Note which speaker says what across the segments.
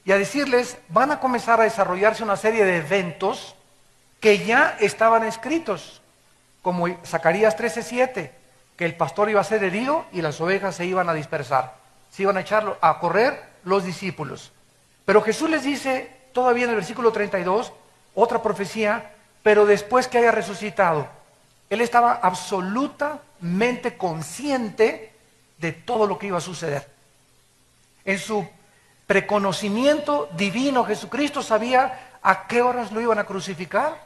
Speaker 1: y a decirles, van a comenzar a desarrollarse una serie de eventos que ya estaban escritos, como Zacarías 13:7, que el pastor iba a ser herido y las ovejas se iban a dispersar, se iban a echar a correr los discípulos. Pero Jesús les dice, todavía en el versículo 32, otra profecía, pero después que haya resucitado. Él estaba absolutamente consciente de todo lo que iba a suceder. En su preconocimiento divino, Jesucristo sabía a qué horas lo iban a crucificar,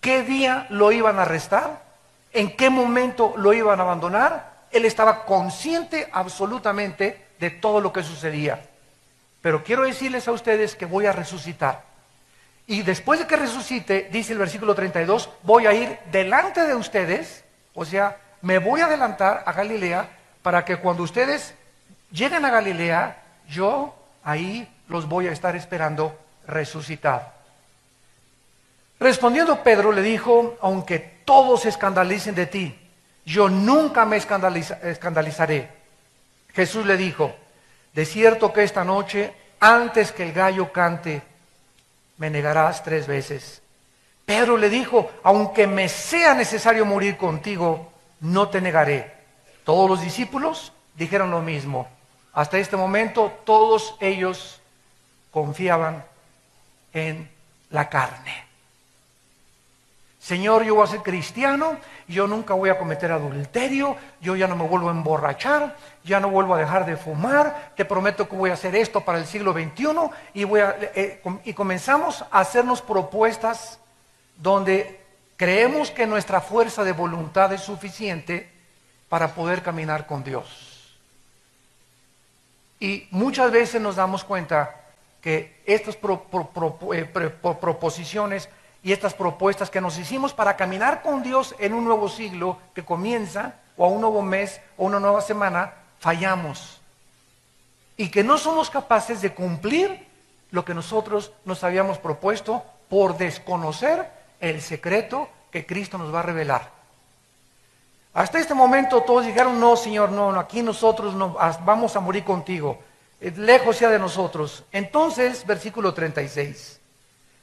Speaker 1: qué día lo iban a arrestar, en qué momento lo iban a abandonar. Él estaba consciente absolutamente de todo lo que sucedía. Pero quiero decirles a ustedes que voy a resucitar. Y después de que resucite, dice el versículo 32, voy a ir delante de ustedes, o sea, me voy a adelantar a Galilea, para que cuando ustedes lleguen a Galilea, yo ahí los voy a estar esperando resucitar. Respondiendo Pedro le dijo, aunque todos se escandalicen de ti, yo nunca me escandalizaré. Jesús le dijo, de cierto que esta noche, antes que el gallo cante, me negarás 3 veces. Pedro le dijo, aunque me sea necesario morir contigo, no te negaré. Todos los discípulos dijeron lo mismo. Hasta este momento todos ellos confiaban en la carne. Señor, yo voy a ser cristiano, yo nunca voy a cometer adulterio, yo ya no me vuelvo a emborrachar, ya no vuelvo a dejar de fumar, te prometo que voy a hacer esto para el siglo XXI y comenzamos a hacernos propuestas donde creemos que nuestra fuerza de voluntad es suficiente para poder caminar con Dios. Y muchas veces nos damos cuenta que estas proposiciones y estas propuestas que nos hicimos para caminar con Dios en un nuevo siglo que comienza, o a un nuevo mes, o una nueva semana, fallamos. Y que no somos capaces de cumplir lo que nosotros nos habíamos propuesto por desconocer el secreto que Cristo nos va a revelar. Hasta este momento todos dijeron, no Señor, no, aquí nosotros no, vamos a morir contigo, lejos sea de nosotros. Entonces, versículo 36.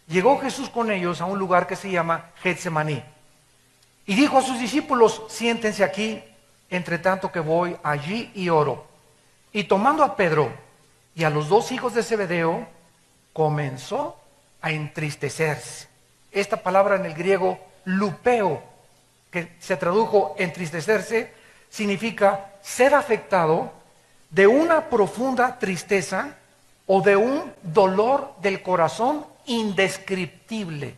Speaker 1: Llegó Jesús con ellos a un lugar que se llama Getsemaní. Y dijo a sus discípulos, siéntense aquí, entre tanto que voy allí y oro. Y tomando a Pedro y a los 2 hijos de Zebedeo, comenzó a entristecerse. Esta palabra en el griego, lupeo, que se tradujo entristecerse, significa ser afectado de una profunda tristeza o de un dolor del corazón indescriptible.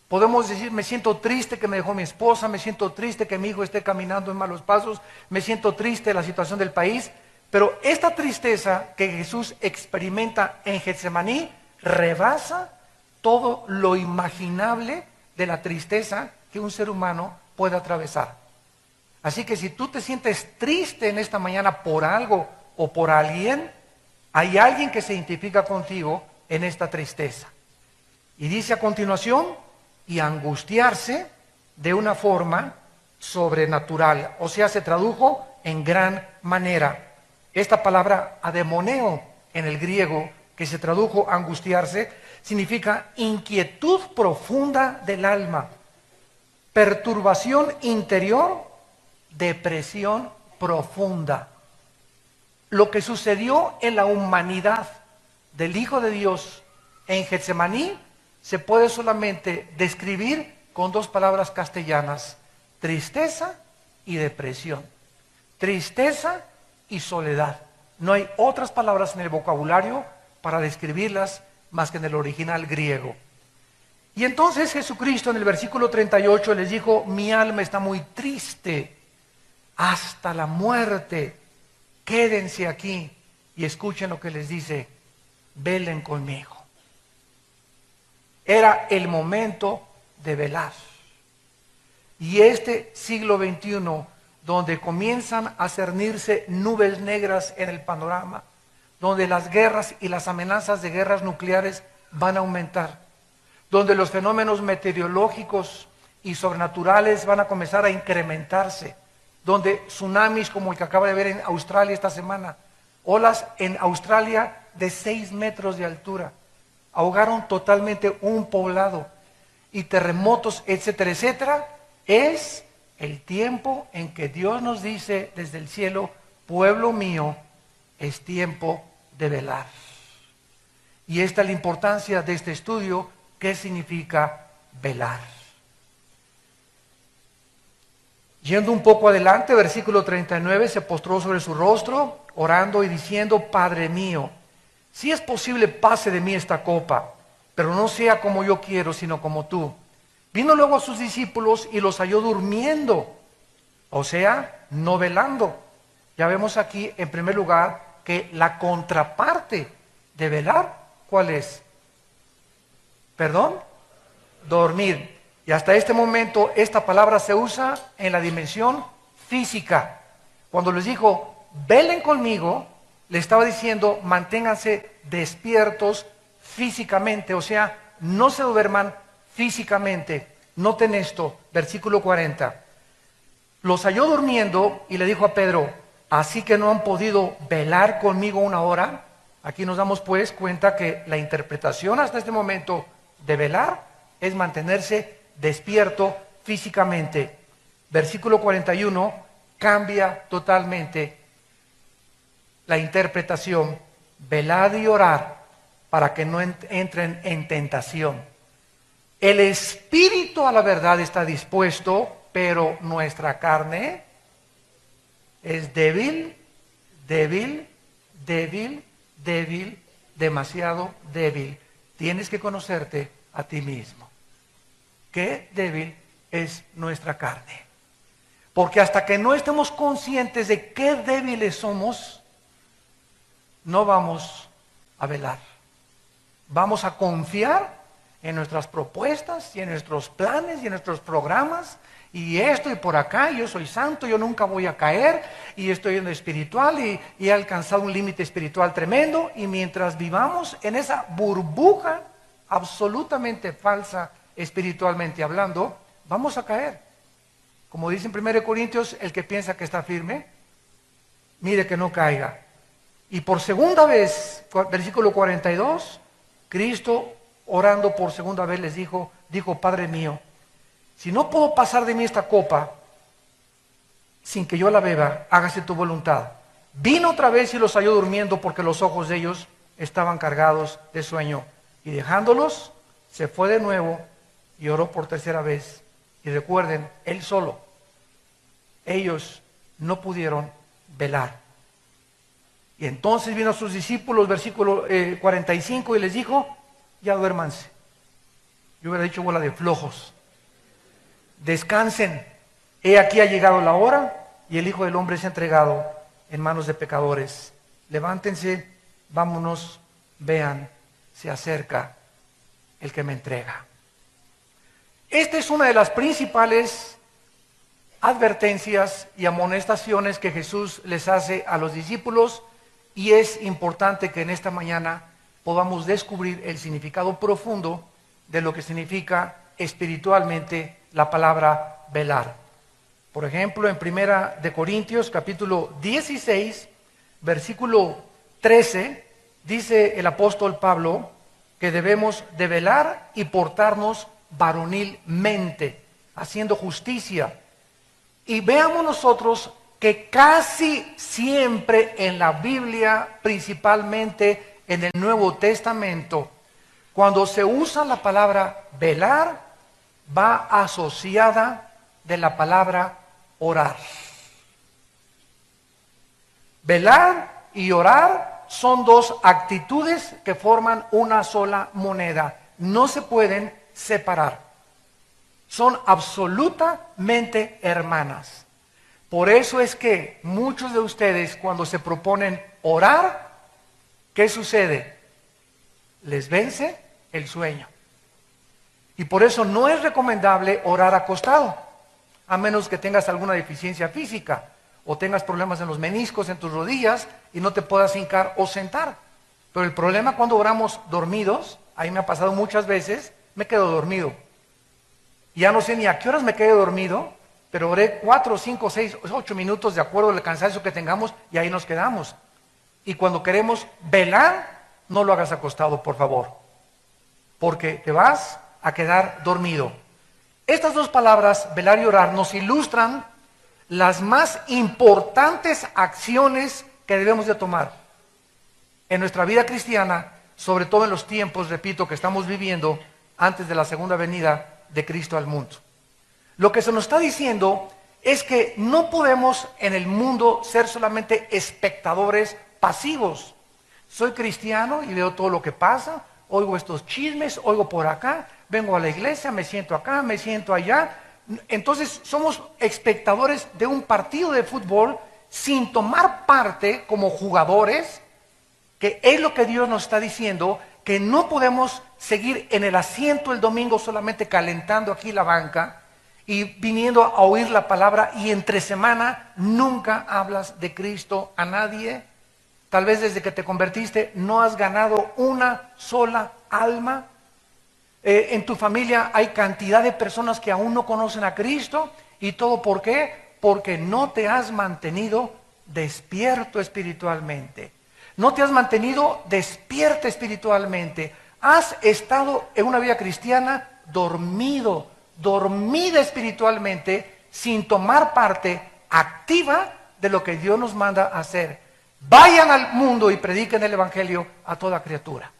Speaker 1: Podemos decir, me siento triste que me dejó mi esposa, me siento triste que mi hijo esté caminando en malos pasos, me siento triste de la situación del país, pero esta tristeza que Jesús experimenta en Getsemaní rebasa todo lo imaginable de la tristeza que un ser humano puede atravesar. Así que si tú te sientes triste en esta mañana por algo o por alguien, hay alguien que se identifica contigo en esta tristeza. Y dice a continuación, y angustiarse de una forma sobrenatural, o sea, se tradujo en gran manera. Esta palabra ademoneo en el griego, que se tradujo angustiarse, significa inquietud profunda del alma, perturbación interior, depresión profunda. Lo que sucedió en la humanidad del Hijo de Dios en Getsemaní se puede solamente describir con 2 palabras castellanas: tristeza y depresión, tristeza y soledad. No hay otras palabras en el vocabulario para describirlas más que en el original griego. Y entonces Jesucristo en el versículo 38 les dijo, mi alma está muy triste hasta la muerte, quédense aquí y escuchen lo que les dice, velen conmigo. Era el momento de velar. Y este siglo XXI, donde comienzan a cernirse nubes negras en el panorama, donde las guerras y las amenazas de guerras nucleares van a aumentar, donde los fenómenos meteorológicos y sobrenaturales van a comenzar a incrementarse, donde tsunamis como el que acaba de ver en Australia esta semana, olas en Australia de 6 metros de altura. Ahogaron totalmente un poblado. Y terremotos, etcétera, etcétera. Es el tiempo en que Dios nos dice desde el cielo: pueblo mío, es tiempo de velar. Y esta es la importancia de este estudio. ¿Qué significa velar? Yendo un poco adelante, versículo 39, se postró sobre su rostro, orando y diciendo: Padre mío, si es posible, pase de mí esta copa, pero no sea como yo quiero, sino como tú. Vino luego a sus discípulos y los halló durmiendo, o sea, no velando. Ya vemos aquí, en primer lugar, que la contraparte de velar, ¿cuál es? ¿Perdón? Dormir. Y hasta este momento esta palabra se usa en la dimensión física. Cuando les dijo, velen conmigo, le estaba diciendo, manténganse despiertos físicamente, o sea, no se duerman físicamente. Noten esto, versículo 40. Los halló durmiendo y le dijo a Pedro: ¿así que no han podido velar conmigo una hora? Aquí nos damos pues cuenta que la interpretación hasta este momento de velar es mantenerse despierto físicamente. Versículo 41 cambia totalmente la interpretación: velad y orad para que no entren en tentación. El espíritu a la verdad está dispuesto, pero nuestra carne es débil, débil, débil, débil, demasiado débil. Tienes que conocerte a ti mismo. Qué débil es nuestra carne. Porque hasta que no estemos conscientes de qué débiles somos, no vamos a velar. Vamos a confiar en nuestras propuestas y en nuestros planes y en nuestros programas, y esto y por acá, yo soy santo, yo nunca voy a caer, y estoy en lo espiritual y he alcanzado un límite espiritual tremendo, y mientras vivamos en esa burbuja absolutamente falsa espiritualmente hablando, vamos a caer. Como dice en 1 Corintios, el que piensa que está firme, mire que no caiga. Y por segunda vez, versículo 42, Cristo, orando por segunda vez, les dijo, Padre mío, si no puedo pasar de mí esta copa sin que yo la beba, hágase tu voluntad. Vino otra vez y los halló durmiendo, porque los ojos de ellos estaban cargados de sueño. Y dejándolos, se fue de nuevo y oró por tercera vez. Y recuerden, él solo. Ellos no pudieron velar. Y entonces vino a sus discípulos, versículo 45, y les dijo: ya duérmanse. Yo hubiera dicho bola de flojos. Descansen. He aquí ha llegado la hora y el Hijo del Hombre se ha entregado en manos de pecadores. Levántense, vámonos, vean, se acerca el que me entrega. Esta es una de las principales advertencias y amonestaciones que Jesús les hace a los discípulos, y es importante que en esta mañana podamos descubrir el significado profundo de lo que significa espiritualmente la palabra velar. Por ejemplo, en 1 Corintios capítulo 16, versículo 13, dice el apóstol Pablo que debemos de velar y portarnos varonilmente, haciendo justicia. Y veamos nosotros que casi siempre en la Biblia, principalmente en el Nuevo Testamento, cuando se usa la palabra velar, va asociada de la palabra orar. Velar y orar son dos actitudes que forman una sola moneda. No se pueden separar. Son absolutamente hermanas. Por eso es que muchos de ustedes, cuando se proponen orar, ¿qué sucede? Les vence el sueño. Y por eso no es recomendable orar acostado, a menos que tengas alguna deficiencia física o tengas problemas en los meniscos, en tus rodillas, y no te puedas hincar o sentar. Pero el problema cuando oramos dormidos, ahí me ha pasado muchas veces, me quedo dormido. Ya no sé ni a qué horas me quedé dormido, pero oré 4, 5, 6, 8 minutos de acuerdo al cansancio que tengamos, y ahí nos quedamos. Y cuando queremos velar, no lo hagas acostado, por favor, porque te vas a quedar dormido. Estas dos palabras, velar y orar, nos ilustran las más importantes acciones que debemos de tomar en nuestra vida cristiana, sobre todo en los tiempos, repito, que estamos viviendo antes de la segunda venida de Cristo al mundo. Lo que se nos está diciendo es que no podemos en el mundo ser solamente espectadores pasivos. Soy cristiano y veo todo lo que pasa, oigo estos chismes, oigo por acá, vengo a la iglesia, me siento acá, me siento allá. Entonces somos espectadores de un partido de fútbol sin tomar parte como jugadores, que es lo que Dios nos está diciendo, que no podemos seguir en el asiento el domingo solamente calentando aquí la banca y viniendo a oír la palabra, y entre semana nunca hablas de Cristo a nadie. Tal vez desde que te convertiste no has ganado una sola alma. En tu familia hay cantidad de personas que aún no conocen a Cristo. ¿Y todo por qué? Porque no te has mantenido despierto espiritualmente. No te has mantenido despierta espiritualmente. Has estado en una vida cristiana dormida espiritualmente, sin tomar parte activa de lo que Dios nos manda a hacer. Vayan al mundo y prediquen el evangelio a toda criatura.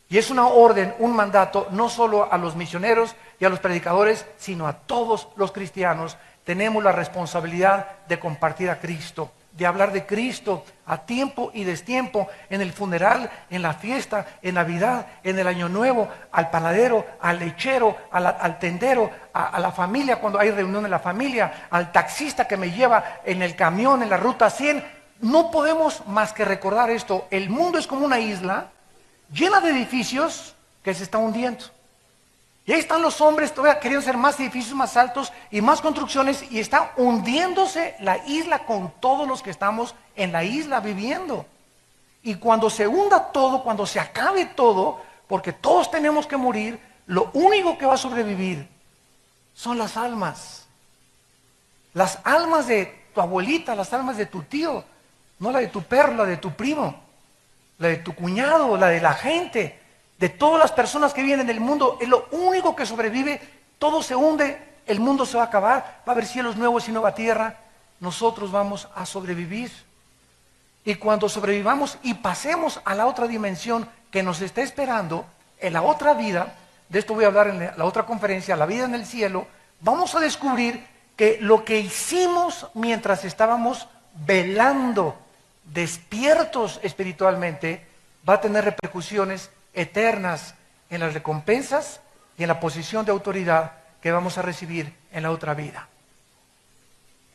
Speaker 1: Y es una orden, un mandato, no solo a los misioneros y a los predicadores, sino a todos los cristianos. Tenemos la responsabilidad de compartir a Cristo, de hablar de Cristo a tiempo y destiempo, en el funeral, en la fiesta, en Navidad, en el Año Nuevo, al panadero, al lechero, al tendero, a la familia cuando hay reunión en la familia, al taxista que me lleva en el camión, en la ruta 100. No podemos más que recordar esto. El mundo es como una isla llena de edificios que se está hundiendo. Y ahí están los hombres todavía queriendo hacer más edificios más altos y más construcciones, y está hundiéndose la isla con todos los que estamos en la isla viviendo. Y cuando se hunda todo, cuando se acabe todo, porque todos tenemos que morir, lo único que va a sobrevivir son las almas. Las almas de tu abuelita, las almas de tu tío, no la de tu perro, la de tu primo, la de tu cuñado, la de la gente, de todas las personas que viven en el mundo. Es lo único que sobrevive. Todo se hunde, el mundo se va a acabar, va a haber cielos nuevos y nueva tierra. Nosotros vamos a sobrevivir. Y cuando sobrevivamos y pasemos a la otra dimensión que nos está esperando, en la otra vida, de esto voy a hablar en la otra conferencia, la vida en el cielo, vamos a descubrir que lo que hicimos mientras estábamos velando, despiertos espiritualmente, va a tener repercusiones eternas en las recompensas y en la posición de autoridad que vamos a recibir en la otra vida.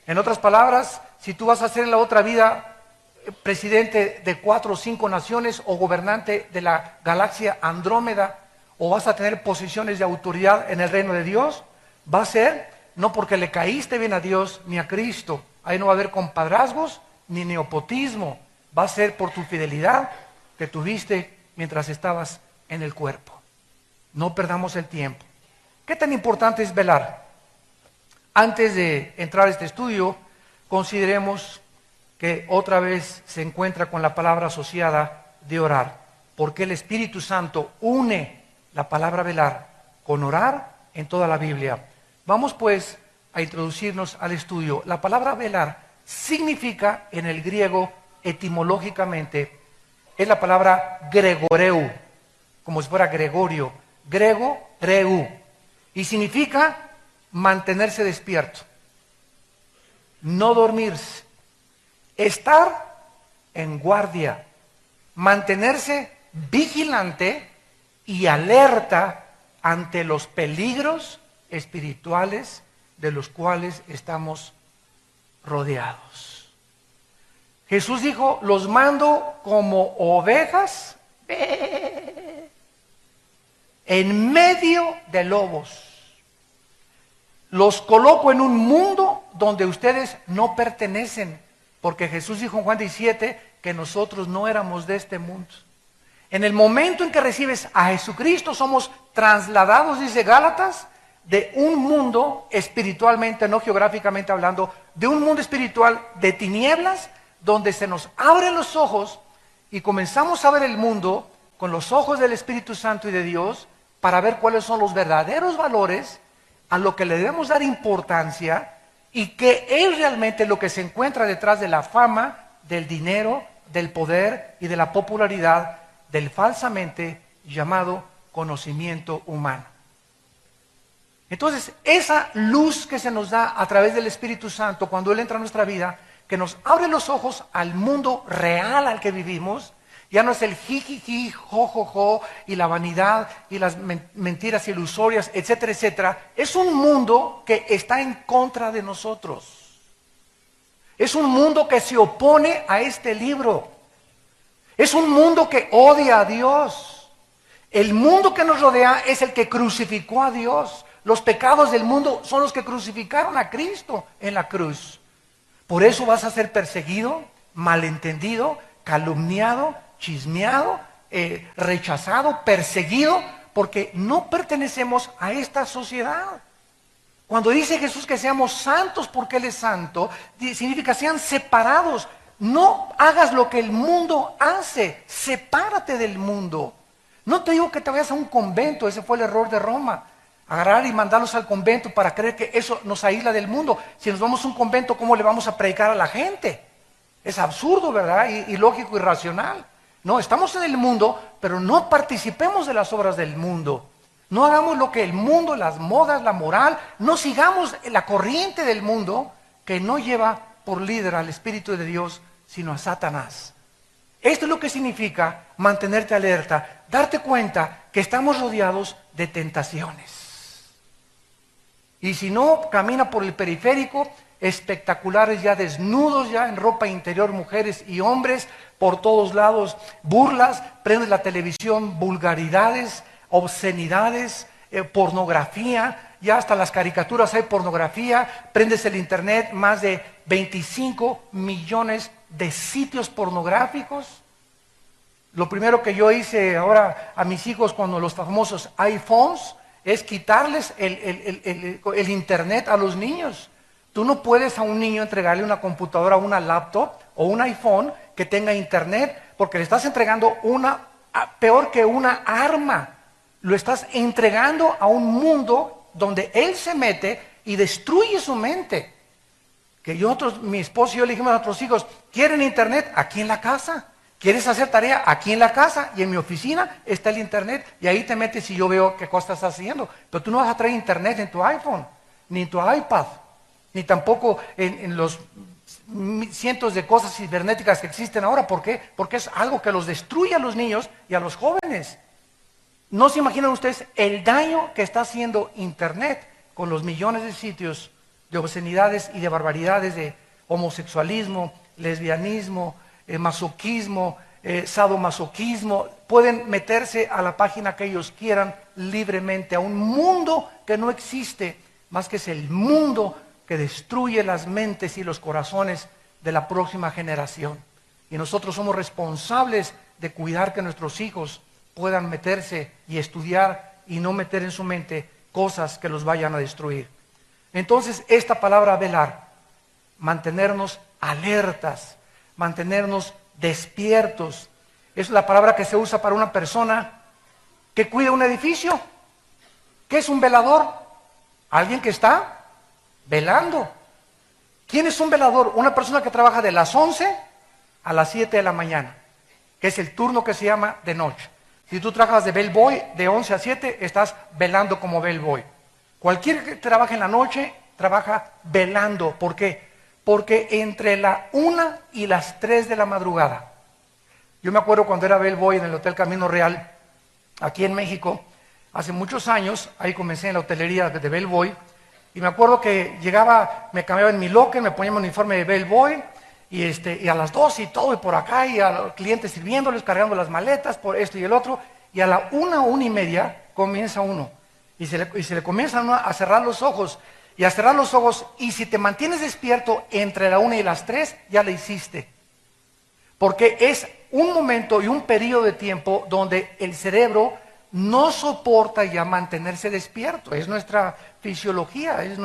Speaker 1: En otras palabras, si tú vas a ser en la otra vida presidente de 4 o 5 naciones o gobernante de la galaxia Andrómeda, o vas a tener posiciones de autoridad en el reino de Dios, va a ser no porque le caíste bien a Dios ni a Cristo. Ahí no va a haber compadrazgos ni nepotismo. Va a ser por tu fidelidad que tuviste mientras estabas en el cuerpo. No perdamos el tiempo. ¿Qué tan importante es velar? Antes de entrar a este estudio, consideremos que otra vez se encuentra con la palabra asociada de orar, porque el Espíritu Santo une la palabra velar con orar en toda la Biblia. Vamos pues a introducirnos al estudio. La palabra velar significa en el griego etimológicamente, es la palabra gregoreu, como si fuera Gregorio, grego-reu, y significa mantenerse despierto, no dormirse, estar en guardia, mantenerse vigilante y alerta ante los peligros espirituales de los cuales estamos rodeados. Jesús dijo, los mando como ovejas en medio de lobos. Los coloco en un mundo donde ustedes no pertenecen, porque Jesús dijo en Juan 17 que nosotros no éramos de este mundo. En el momento en que recibes a Jesucristo, somos trasladados, dice Gálatas, de un mundo espiritualmente, no geográficamente hablando, de un mundo espiritual de tinieblas, donde se nos abren los ojos y comenzamos a ver el mundo con los ojos del Espíritu Santo y de Dios para ver cuáles son los verdaderos valores a lo que le debemos dar importancia y qué es realmente lo que se encuentra detrás de la fama, del dinero, del poder y de la popularidad del falsamente llamado conocimiento humano. Entonces, esa luz que se nos da a través del Espíritu Santo cuando Él entra a nuestra vida, que nos abre los ojos al mundo real al que vivimos, ya no es el jijiji, jojojo, y la vanidad, y las mentiras ilusorias, etcétera, etcétera. Es un mundo que está en contra de nosotros. Es un mundo que se opone a este libro. Es un mundo que odia a Dios. El mundo que nos rodea es el que crucificó a Dios. Los pecados del mundo son los que crucificaron a Cristo en la cruz. Por eso vas a ser perseguido, malentendido, calumniado, chismeado, rechazado, perseguido, porque no pertenecemos a esta sociedad. Cuando dice Jesús que seamos santos porque Él es santo, significa sean separados. No hagas lo que el mundo hace, sepárate del mundo. No te digo que te vayas a un convento, ese fue el error de Roma. Agarrar y mandarlos al convento para creer que eso nos aísla del mundo. Si nos vamos a un convento, ¿cómo le vamos a predicar a la gente? Es absurdo, ¿verdad? Y lógico y racional. No, estamos en el mundo, pero no participemos de las obras del mundo. No hagamos lo que el mundo, las modas, la moral, no sigamos la corriente del mundo que no lleva por líder al Espíritu de Dios, sino a Satanás. Esto es lo que significa mantenerte alerta, darte cuenta que estamos rodeados de tentaciones. Y si no, camina por el periférico, espectaculares ya desnudos, ya en ropa interior, mujeres y hombres, por todos lados, burlas, prendes la televisión, vulgaridades, obscenidades, pornografía, ya hasta las caricaturas hay pornografía, prendes el internet, más de 25 millones de sitios pornográficos. Lo primero que yo hice ahora a mis hijos con los famosos iPhones es quitarles el internet a los niños. Tú no puedes a un niño entregarle una computadora, una laptop o un iPhone que tenga internet, porque le estás entregando peor que una arma. Lo estás entregando a un mundo donde él se mete y destruye su mente. Que mi esposo y yo le dijimos a nuestros hijos, ¿quieren internet? Aquí en la casa. ¿Quieres hacer tarea? Aquí en la casa y en mi oficina está el internet. Y ahí te metes y yo veo qué cosas estás haciendo. Pero tú no vas a traer internet en tu iPhone, ni en tu iPad, ni tampoco en los cientos de cosas cibernéticas que existen ahora. ¿Por qué? Porque es algo que los destruye a los niños y a los jóvenes. No se imaginan ustedes el daño que está haciendo internet con los millones de sitios de obscenidades y de barbaridades, de homosexualismo, lesbianismo, masoquismo, sadomasoquismo. Pueden meterse a la página que ellos quieran libremente, a un mundo que no existe, más que es el mundo que destruye las mentes y los corazones de la próxima generación. Y nosotros somos responsables de cuidar que nuestros hijos puedan meterse y estudiar y no meter en su mente cosas que los vayan a destruir. Entonces, esta palabra velar, mantenernos alertas, mantenernos despiertos, es la palabra que se usa para una persona que cuida un edificio. ¿Qué es un velador? Alguien que está velando. ¿Quién es un velador? Una persona que trabaja de las 11 a las 7 de la mañana, que es el turno que se llama de noche. Si tú trabajas de bellboy de 11 a 7, estás velando como bellboy. Cualquier que trabaje en la noche, trabaja velando. ¿Por qué? Porque entre la 1 y las 3 de la madrugada, yo me acuerdo cuando era bellboy en el Hotel Camino Real, aquí en México, hace muchos años, ahí comencé en la hotelería de bellboy, y me acuerdo que llegaba, me cambiaba en mi locker, me ponía mi uniforme de bellboy, y a las 2 y todo, y por acá, y a los clientes sirviéndoles, cargando las maletas, por esto y el otro, y a la 1:30 comienza uno, y se le comienzan a cerrar los ojos, y si te mantienes despierto entre la 1 y las 3, ya le hiciste. Porque es un momento y un periodo de tiempo donde el cerebro no soporta ya mantenerse despierto. Es nuestra fisiología, es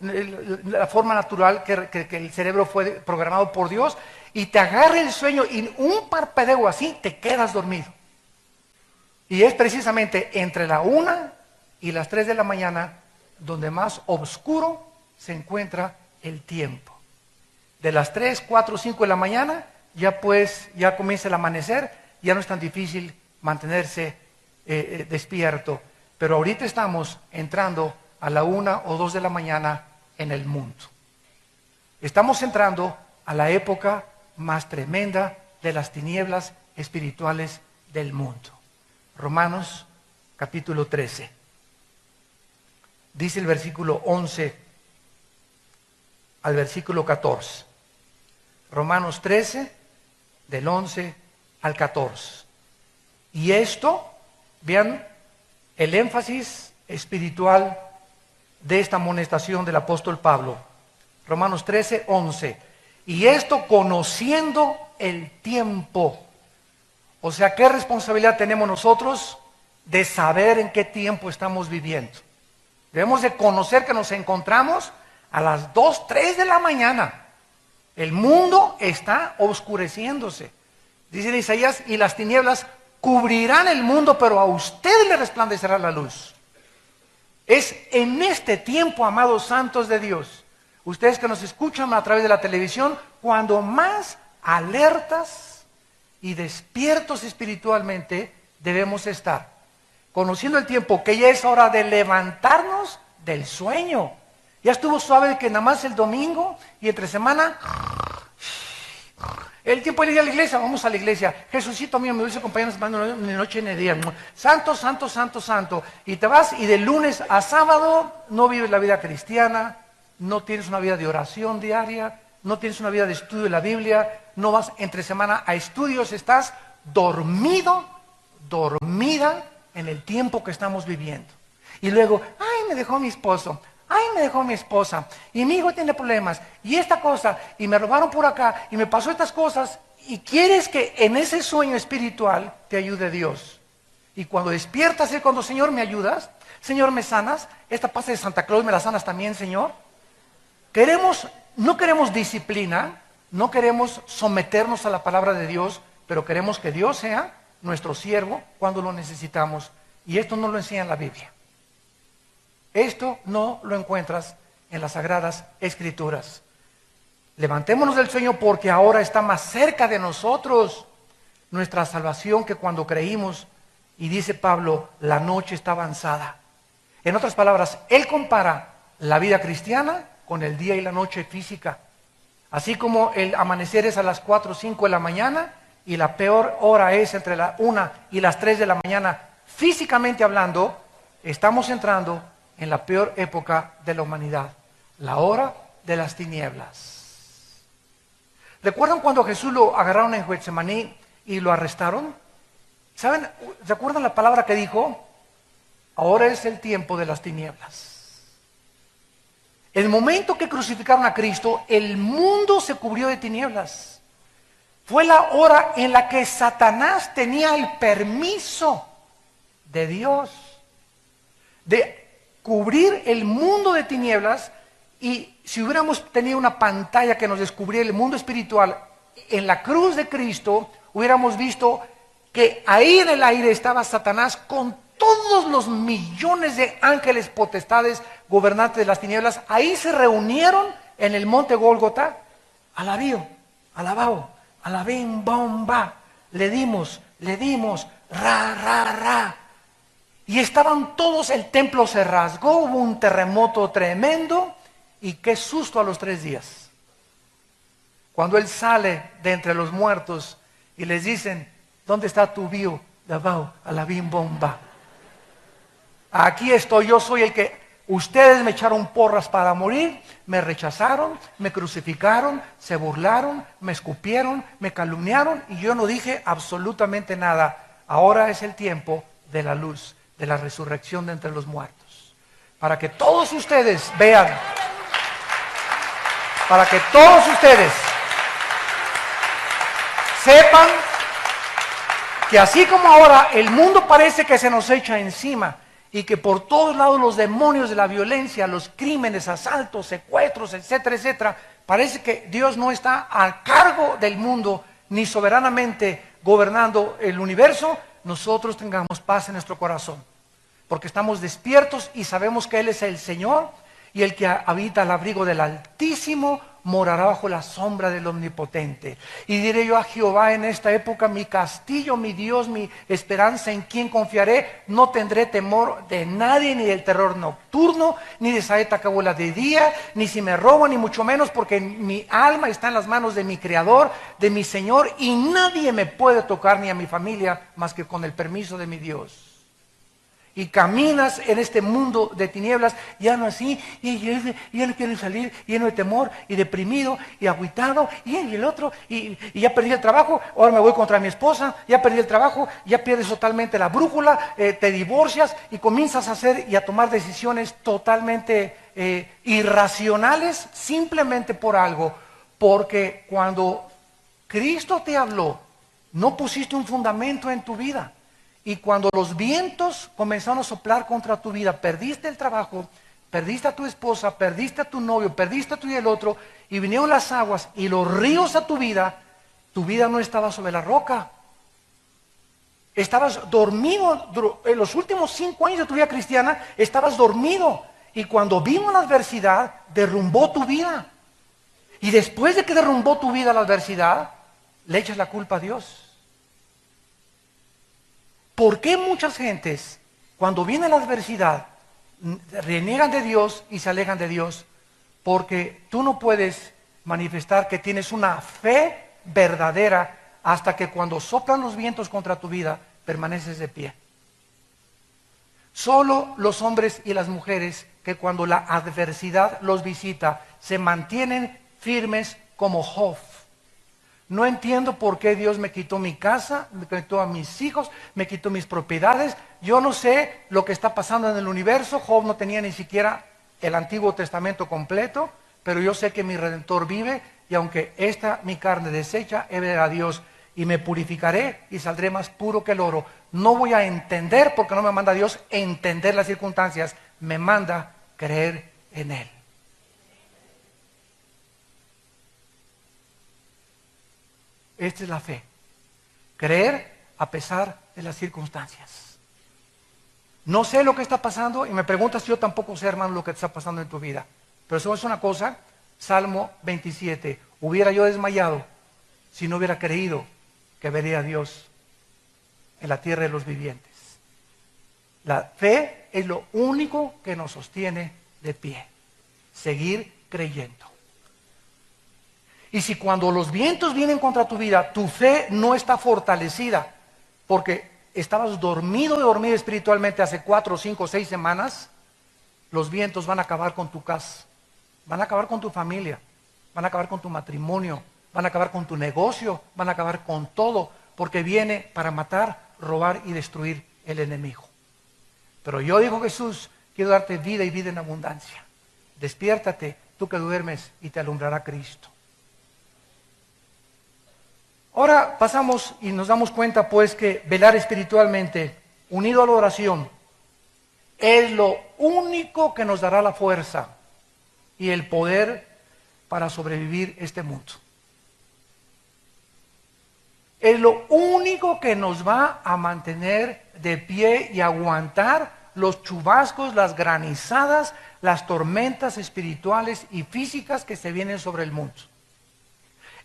Speaker 1: la forma natural que el cerebro fue programado por Dios, y te agarra el sueño y un parpadeo así te quedas dormido. Y es precisamente entre la 1 y las 3 de la mañana donde más oscuro se encuentra el tiempo. De las 3, 4, 5 de la mañana ya comienza el amanecer, ya no es tan difícil mantenerse despierto. Pero ahorita estamos entrando a la 1 o 2 de la mañana en el mundo. Estamos entrando a la época más tremenda de las tinieblas espirituales del mundo. Romanos capítulo 13. Dice el versículo 11 al versículo 14. Romanos 13, del 11 al 14. Y esto, vean el énfasis espiritual de esta amonestación del apóstol Pablo. Romanos 13, 11. Y esto conociendo el tiempo. O sea, ¿qué responsabilidad tenemos nosotros de saber en qué tiempo estamos viviendo? Debemos de conocer que nos encontramos a las 2, 3 de la mañana. El mundo está oscureciéndose. Dice Isaías, y las tinieblas cubrirán el mundo, pero a usted le resplandecerá la luz. Es en este tiempo, amados santos de Dios, ustedes que nos escuchan a través de la televisión, cuando más alertas y despiertos espiritualmente debemos estar. Conociendo el tiempo, que ya es hora de levantarnos del sueño. Ya estuvo suave que nada más el domingo y entre semana, el tiempo de ir a la iglesia, vamos a la iglesia. Jesucito mío, me dice compañeros, ni noche ni día. Santo, santo, santo, santo. Y te vas y de lunes a sábado no vives la vida cristiana, no tienes una vida de oración diaria, no tienes una vida de estudio de la Biblia, no vas entre semana a estudios, estás dormido, dormida en el tiempo que estamos viviendo. Y luego, ay, me dejó mi esposo. Ay, me dejó mi esposa, y mi hijo tiene problemas, y esta cosa, y me robaron por acá, y me pasó estas cosas, y quieres que en ese sueño espiritual te ayude Dios. Y cuando despiertas es cuando, Señor, ¿me ayudas? Señor, ¿me sanas? Esta pasa de Santa Claus, ¿me la sanas también, Señor? No queremos disciplina, no queremos someternos a la palabra de Dios, pero queremos que Dios sea nuestro siervo cuando lo necesitamos. Y esto no lo enseña la Biblia. Esto no lo encuentras en las Sagradas Escrituras. Levantémonos del sueño porque ahora está más cerca de nosotros nuestra salvación que cuando creímos. Y dice Pablo, la noche está avanzada. En otras palabras, él compara la vida cristiana con el día y la noche física. Así como el amanecer es a las 4 o 5 de la mañana y la peor hora es entre la 1 y las 3 de la mañana, físicamente hablando, estamos entrando en la peor época de la humanidad, la hora de las tinieblas. ¿Recuerdan cuando Jesús lo agarraron en Getsemaní y lo arrestaron? ¿Saben? ¿Recuerdan la palabra que dijo? Ahora es el tiempo de las tinieblas. El momento que crucificaron a Cristo, el mundo se cubrió de tinieblas. Fue la hora en la que Satanás tenía el permiso de Dios de cubrir el mundo de tinieblas, y si hubiéramos tenido una pantalla que nos descubriera el mundo espiritual, en la cruz de Cristo hubiéramos visto que ahí en el aire estaba Satanás con todos los millones de ángeles potestades, gobernantes de las tinieblas. Ahí se reunieron en el monte Gólgota, alabío, alabao, alabim, bomba, le dimos, ra, ra, ra. Y estaban todos, el templo se rasgó, hubo un terremoto tremendo, y qué susto a los 3 días. Cuando él sale de entre los muertos y les dicen, ¿dónde está tu bio? Dabao, alabim bomba. Aquí estoy, yo soy el que, ustedes me echaron porras para morir, me rechazaron, me crucificaron, se burlaron, me escupieron, me calumniaron, y yo no dije absolutamente nada. Ahora es el tiempo de la luz, de la resurrección de entre los muertos, para que todos ustedes vean, para que todos ustedes sepan que así como ahora el mundo parece que se nos echa encima y que por todos lados los demonios de la violencia, los crímenes, asaltos, secuestros, etcétera, etcétera, parece que Dios no está a cargo del mundo ni soberanamente gobernando el universo, nosotros tengamos paz en nuestro corazón, porque estamos despiertos y sabemos que Él es el Señor, y el que habita al abrigo del Altísimo morará bajo la sombra del Omnipotente. Y diré yo a Jehová en esta época, mi castillo, mi Dios, mi esperanza, en quien confiaré. No tendré temor de nadie, ni del terror nocturno, ni de saeta que vuela de día, ni si me roban, ni mucho menos, porque mi alma está en las manos de mi Creador, de mi Señor, y nadie me puede tocar, ni a mi familia, más que con el permiso de mi Dios. Y caminas en este mundo de tinieblas, ya no así, y ya no quiero salir, lleno de temor, y deprimido, y agüitado, y el otro, y ya perdí el trabajo, ahora me voy contra mi esposa, ya perdí el trabajo, ya pierdes totalmente la brújula, te divorcias, y comienzas a hacer y a tomar decisiones totalmente irracionales, simplemente por algo, porque cuando Cristo te habló, no pusiste un fundamento en tu vida. Y cuando los vientos comenzaron a soplar contra tu vida, perdiste el trabajo, perdiste a tu esposa, perdiste a tu novio, perdiste a tú y el otro, y vinieron las aguas y los ríos a tu vida no estaba sobre la roca. Estabas dormido, en los últimos 5 años de tu vida cristiana, estabas dormido. Y cuando vino la adversidad, derrumbó tu vida. Y después de que derrumbó tu vida la adversidad, le echas la culpa a Dios. ¿Por qué muchas gentes, cuando viene la adversidad, reniegan de Dios y se alejan de Dios? Porque tú no puedes manifestar que tienes una fe verdadera hasta que cuando soplan los vientos contra tu vida, permaneces de pie. Solo los hombres y las mujeres que cuando la adversidad los visita, se mantienen firmes como Job. No entiendo por qué Dios me quitó mi casa, me quitó a mis hijos, me quitó mis propiedades. Yo no sé lo que está pasando en el universo. Job no tenía ni siquiera el Antiguo Testamento completo, pero yo sé que mi Redentor vive, y aunque esta mi carne deshecha, he de ver a Dios y me purificaré y saldré más puro que el oro. No voy a entender, porque no me manda Dios entender las circunstancias, me manda creer en Él. Esta es la fe. Creer a pesar de las circunstancias. No sé lo que está pasando y me preguntas, yo tampoco sé, hermano, lo que está pasando en tu vida. Pero eso es una cosa, Salmo 27. Hubiera yo desmayado si no hubiera creído que vería a Dios en la tierra de los vivientes. La fe es lo único que nos sostiene de pie. Seguir creyendo. Y si cuando los vientos vienen contra tu vida, tu fe no está fortalecida, porque estabas dormido espiritualmente hace 4, 5, 6 semanas, los vientos van a acabar con tu casa, van a acabar con tu familia, van a acabar con tu matrimonio, van a acabar con tu negocio, van a acabar con todo, porque viene para matar, robar y destruir el enemigo. Pero yo, dijo Jesús, quiero darte vida y vida en abundancia. Despiértate, tú que duermes, y te alumbrará Cristo. Ahora pasamos y nos damos cuenta pues que velar espiritualmente, unido a la oración, es lo único que nos dará la fuerza y el poder para sobrevivir este mundo. Es lo único que nos va a mantener de pie y aguantar los chubascos, las granizadas, las tormentas espirituales y físicas que se vienen sobre el mundo.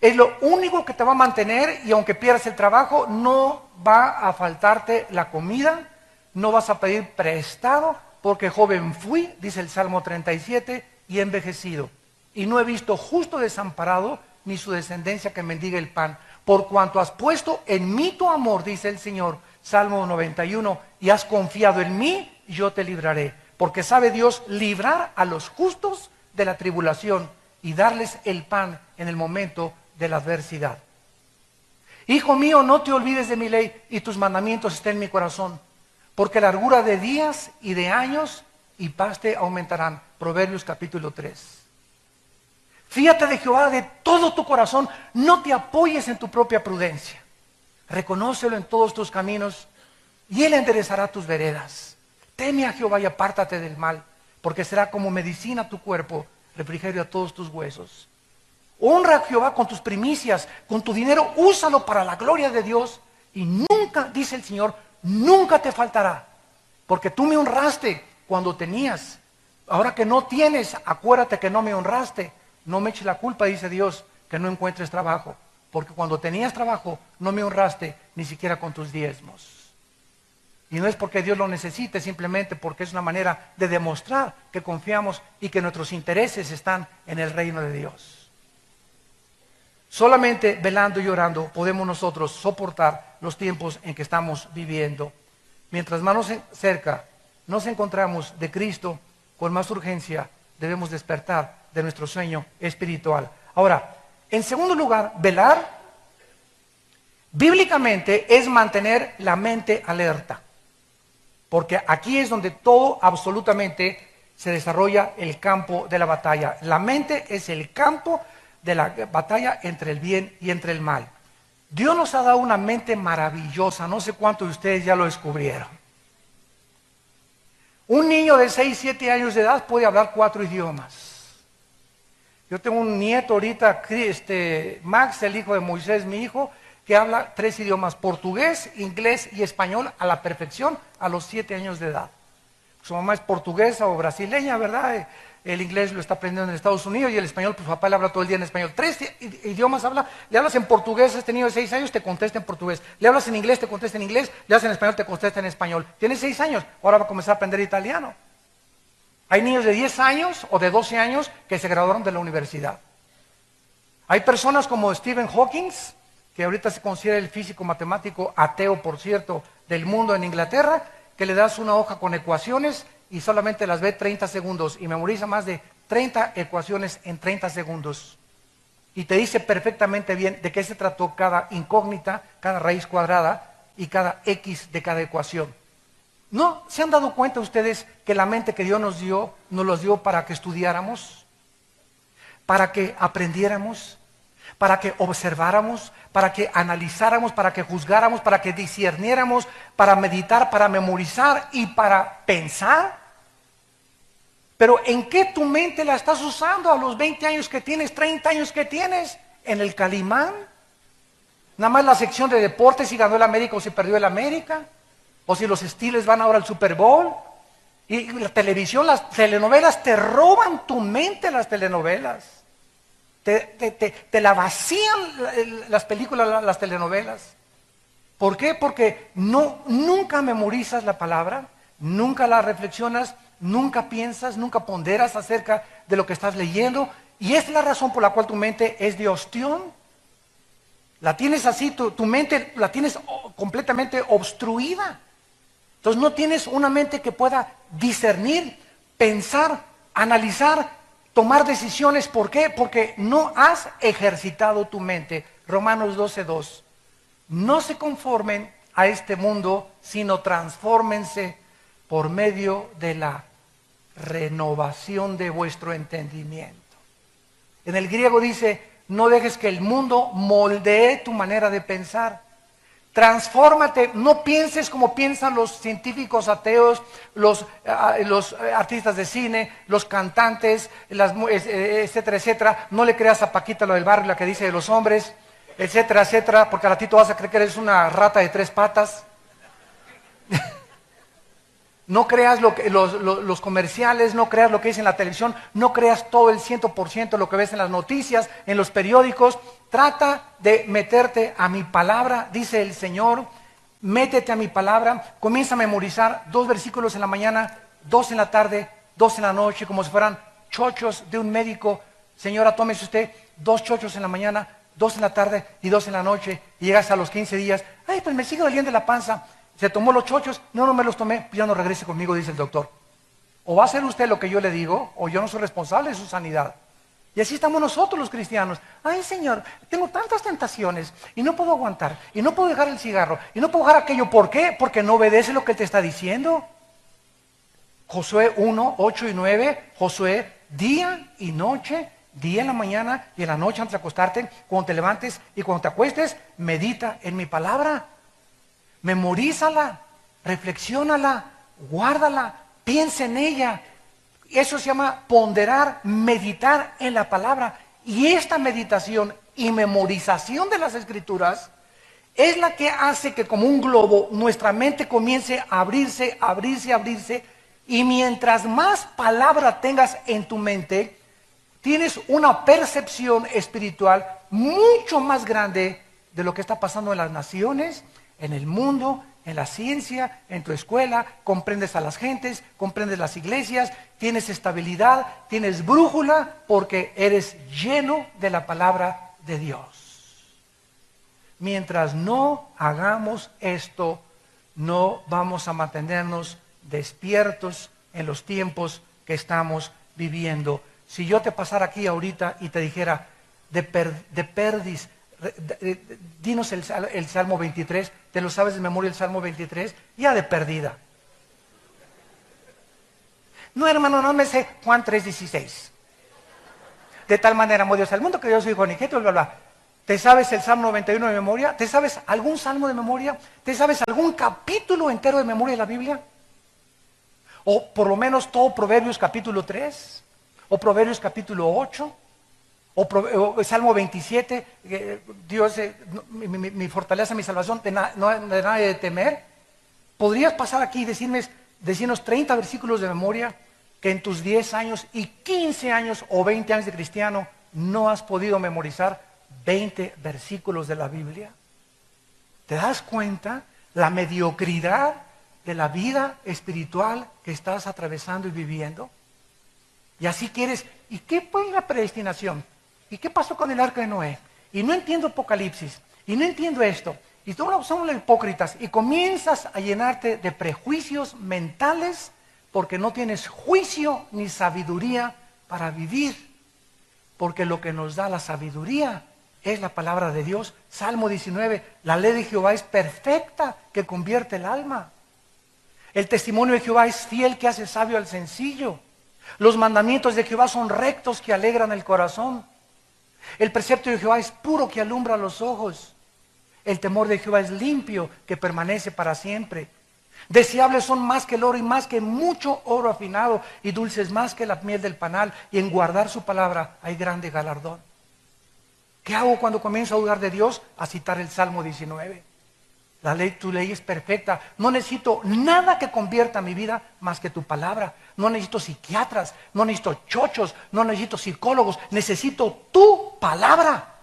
Speaker 1: Es lo único que te va a mantener, y aunque pierdas el trabajo, no va a faltarte la comida, no vas a pedir prestado, porque joven fui, dice el Salmo 37, y he envejecido. Y no he visto justo desamparado, ni su descendencia que mendigue el pan. Por cuanto has puesto en mí tu amor, dice el Señor, Salmo 91, y has confiado en mí, yo te libraré. Porque sabe Dios librar a los justos de la tribulación y darles el pan en el momento de la adversidad. Hijo mío, no te olvides de mi ley, y tus mandamientos estén en mi corazón, porque largura de días y de años y paz te aumentarán. Proverbios capítulo 3. Fíate de Jehová de todo tu corazón, no te apoyes en tu propia prudencia. Reconócelo en todos tus caminos y Él enderezará tus veredas. Teme a Jehová y apártate del mal, porque será como medicina a tu cuerpo, refrigerio a todos tus huesos. Honra a Jehová con tus primicias, con tu dinero, úsalo para la gloria de Dios. Y nunca, dice el Señor, nunca te faltará. Porque tú me honraste cuando tenías. Ahora que no tienes, acuérdate que no me honraste. No me eches la culpa, dice Dios, que no encuentres trabajo. Porque cuando tenías trabajo, no me honraste ni siquiera con tus diezmos. Y no es porque Dios lo necesite, simplemente porque es una manera de demostrar que confiamos y que nuestros intereses están en el reino de Dios. Solamente velando y orando podemos nosotros soportar los tiempos en que estamos viviendo. Mientras más cerca nos encontramos de Cristo, con más urgencia debemos despertar de nuestro sueño espiritual. Ahora, en segundo lugar, velar bíblicamente es mantener la mente alerta. Porque aquí es donde todo absolutamente se desarrolla el campo de la batalla. La mente es el campo de la batalla entre el bien y entre el mal. Dios nos ha dado una mente maravillosa, no sé cuántos de ustedes ya lo descubrieron. Un niño de 6, 7 años de edad puede hablar 4 idiomas. Yo tengo un nieto ahorita, Max, el hijo de Moisés, mi hijo, que habla 3 idiomas, portugués, inglés y español a la perfección a los 7 años de edad. Su mamá es portuguesa o brasileña, ¿verdad? El inglés lo está aprendiendo en Estados Unidos y el español, pues papá le habla todo el día en español. 3 idiomas habla, le hablas en portugués, este niño de 6 años, te contesta en portugués. Le hablas en inglés, te contesta en inglés, le hablas en español, te contesta en español. Tiene 6 años, ahora va a comenzar a aprender italiano. Hay niños de 10 años o de 12 años que se graduaron de la universidad. Hay personas como Stephen Hawking, que ahorita se considera el físico matemático ateo, por cierto, del mundo en Inglaterra, que le das una hoja con ecuaciones y solamente las ve 30 segundos y memoriza más de 30 ecuaciones en 30 segundos. Y te dice perfectamente bien de qué se trató cada incógnita, cada raíz cuadrada y cada x de cada ecuación. ¿No se han dado cuenta ustedes que la mente que Dios nos los dio para que estudiáramos, para que aprendiéramos, para que observáramos, para que analizáramos, para que juzgáramos, para que discerniéramos, para meditar, para memorizar y para pensar? Pero ¿en qué tu mente la estás usando a los 20 años que tienes, 30 años que tienes? ¿En el Calimán? Nada más la sección de deportes, si ganó el América o si perdió el América, o si los Steelers van ahora al Super Bowl. Y la televisión, las telenovelas, te roban tu mente las telenovelas. Te la vacían las películas, las telenovelas. ¿Por qué? Porque nunca memorizas la palabra, nunca la reflexionas, nunca piensas, nunca ponderas acerca de lo que estás leyendo. Y es la razón por la cual tu mente es de ostión. La tienes así, tu mente la tienes completamente obstruida. Entonces no tienes una mente que pueda discernir, pensar, analizar, tomar decisiones. ¿Por qué? Porque no has ejercitado tu mente. Romanos 12:2. No se conformen a este mundo, sino transfórmense por medio de la renovación de vuestro entendimiento. En el griego dice, no dejes que el mundo moldee tu manera de pensar. Transfórmate, no pienses como piensan los científicos ateos, los artistas de cine, los cantantes, etcétera, etcétera. No le creas a Paquita lo del barrio, la que dice de los hombres, etcétera, etcétera, porque al ratito vas a creer que eres una rata de 3 patas. No creas los comerciales, no creas lo que dice en la televisión, no creas todo el 100% lo que ves en las noticias, en los periódicos. Trata de meterte a mi palabra, dice el Señor. Métete a mi palabra, comienza a memorizar 2 versículos en la mañana, 2 en la tarde, 2 en la noche, como si fueran chochos de un médico. Señora, tómese usted 2 chochos en la mañana, 2 en la tarde y 2 en la noche. Y llegas a los 15 días, ay, pues me sigue doliendo la panza. ¿Se tomó los chochos? No me los tomé, ya no regrese conmigo, dice el doctor. O va a hacer usted lo que yo le digo, o yo no soy responsable de su sanidad. Y así estamos nosotros los cristianos. Ay, Señor, tengo tantas tentaciones y no puedo aguantar, y no puedo dejar el cigarro, y no puedo dejar aquello. ¿Por qué? Porque no obedece lo que Él te está diciendo. Josué 1, 8 y 9, Josué, día y noche, día en la mañana y en la noche antes de acostarte, cuando te levantes y cuando te acuestes, medita en mi palabra. Memorízala, reflexiónala, guárdala, piensa en ella. Eso se llama ponderar, meditar en la palabra. Y esta meditación y memorización de las Escrituras es la que hace que, como un globo, nuestra mente comience a abrirse, abrirse, abrirse. Y mientras más palabra tengas en tu mente, tienes una percepción espiritual mucho más grande de lo que está pasando en las naciones, en el mundo, en la ciencia, en tu escuela. Comprendes a las gentes, comprendes las iglesias, tienes estabilidad, tienes brújula, porque eres lleno de la palabra de Dios. Mientras no hagamos esto, no vamos a mantenernos despiertos en los tiempos que estamos viviendo. Si yo te pasara aquí ahorita y te dijera, de perdis, dinos el Salmo 23, ¿te lo sabes de memoria el Salmo 23? Ya de perdida. No, hermano, no me sé Juan 3:16. De tal manera amó Dios al mundo que Dios su Hijo unigénito, bla, bla. ¿Te sabes el Salmo 91 de memoria? ¿Te sabes algún salmo de memoria? ¿Te sabes algún capítulo entero de memoria de la Biblia? O por lo menos todo Proverbios capítulo 3, o Proverbios capítulo 8, o Salmo 27, Dios, mi fortaleza, mi salvación, de nadie de temer. ¿Podrías pasar aquí y decirnos 30 versículos de memoria que en tus 10 años y 15 años o 20 años de cristiano no has podido memorizar 20 versículos de la Biblia? ¿Te das cuenta la mediocridad de la vida espiritual que estás atravesando y viviendo? Y así quieres, ¿y qué fue la predestinación? ¿Y qué pasó con el arca de Noé? Y no entiendo Apocalipsis, y no entiendo esto. Y todos somos hipócritas, y comienzas a llenarte de prejuicios mentales porque no tienes juicio ni sabiduría para vivir. Porque lo que nos da la sabiduría es la palabra de Dios. Salmo 19, la ley de Jehová es perfecta, que convierte el alma. El testimonio de Jehová es fiel, que hace sabio al sencillo. Los mandamientos de Jehová son rectos, que alegran el corazón. El precepto de Jehová es puro, que alumbra los ojos. El temor de Jehová es limpio, que permanece para siempre. Deseables son más que el oro y más que mucho oro afinado, y dulces más que la miel del panal, y en guardar su palabra hay grande galardón. ¿Qué hago cuando comienzo a dudar de Dios? A citar el Salmo 19. Tu ley es perfecta. No necesito nada que convierta mi vida más que tu palabra. No necesito psiquiatras, no necesito chochos, no necesito psicólogos. Necesito tu palabra.